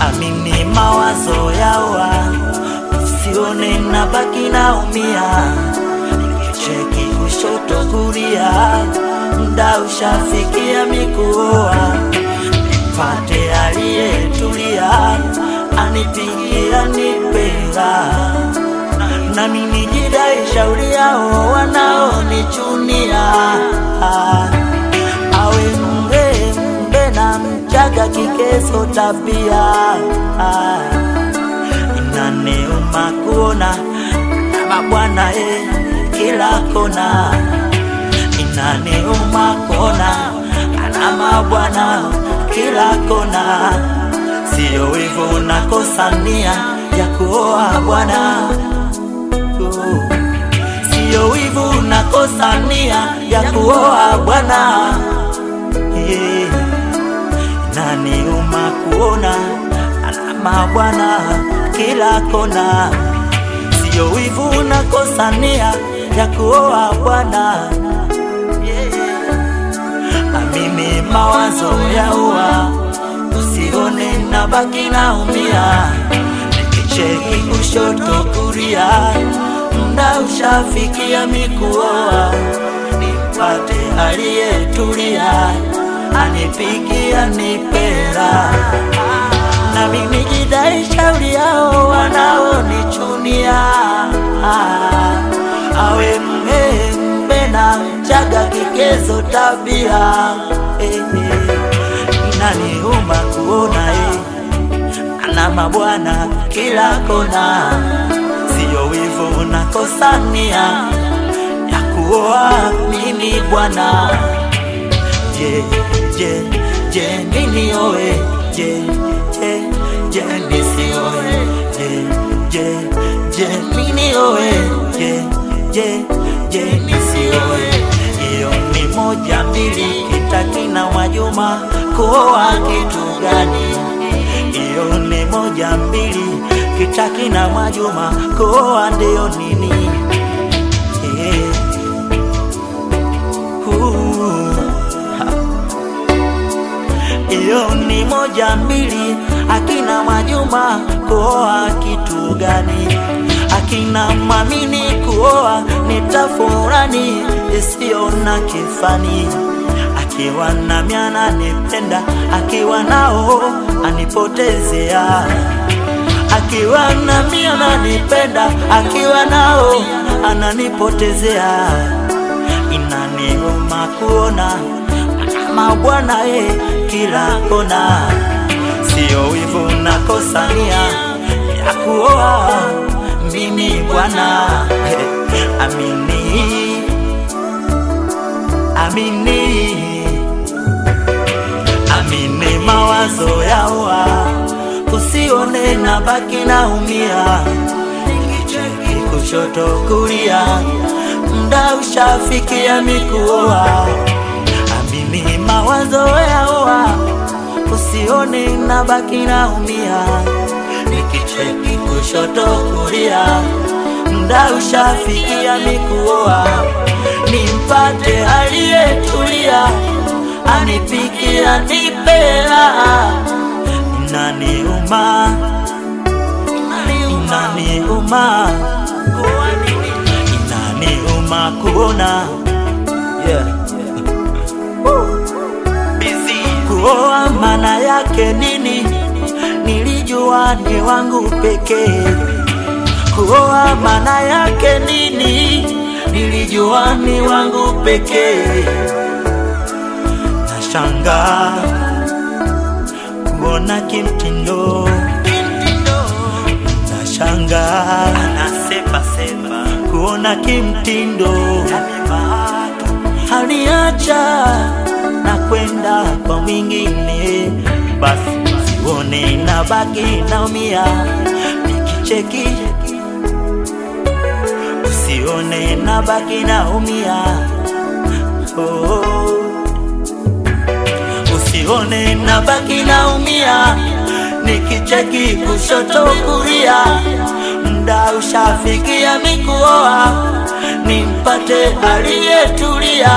Amini mawazo yawa, usione nabaki naumia. Cheki kushoto kulia, muda ushafikia mikuoa. Nipate aliyetulia, anipigia nipenda. Na mimi nijidai shauri yao wanaonichunia. Awe mbe na mchaga kikeso tabia. Inaneuma kuona mabwana kila kona. Inaneuma kuona ana mabwana kila kona. Sio hivyo nakosania ya kuoa bwana. Sio hivyo nakosania ya kuoa bwana. Inaniuma kuona ana mabwana kila kona. Sio hivyo nakosania ya kuoa bwana. Amini mawazo yaua, usione nabaki naumia. Nikicheki kushoto kulia, muda ushafikia mikuoa. Nipate aliyetulia, anipigia nipenda. Na mimi jidai shauri yao wanaonichunia. Awe mbe na mchaga kikezo tabia. Inaniuma kuona ana mabwana kila kona. Sio hivyo nakosania ya kuoa mimi bwana. Je nini oe, je nisioe, je nini oe, je nisioe. Iyo ni moja mbili kitakina Mwajuma kuoa kitu gani? Iyo ni moja mbili kitakina Mwajuma kuoa ndio nini? Iyo ni moja mbili akina Mwajuma kuoa kitu gani? Akina Mwamini kuoa nitafurani isiyo na kifani. Akiwa na miana nipenda, akiwa nao anipotezea. Akiwa na miana nipenda, akiwa nao ananipotezea. Inaniuma kuona mabwana kila kona. Sio hivyo nakosania ya kuoa mimi bwana. Amini, amini, amini mawazo yawa, usione nabaki naumia. Nikicheki kushoto kulia, muda ushafikia mikuoa. Amini mawazo yawa, usione nabaki naumia. Nikicheki kushoto kulia, muda ushafikia mikuoa. Nimpate aliyetulia, anipigia nipenda. Inaniuma, inaniuma, inaniuma kuona kuoa maana yake nini? Nilijua ni wangu pekee. Kuoa maana yake nini? Nilijua ni wangu pekee. Nashangaa kuona kimtindo. Nashangaa anasepa kuona kimtindo. Haniacha na kwenda kwa mwingine. Basi usione nabaki naumia. Nikicheki usione nabaki naumia. Usione nabaki naumia. Nikicheki kushoto kulia, muda ushafikia mikuoa, nimpate aliyetulia.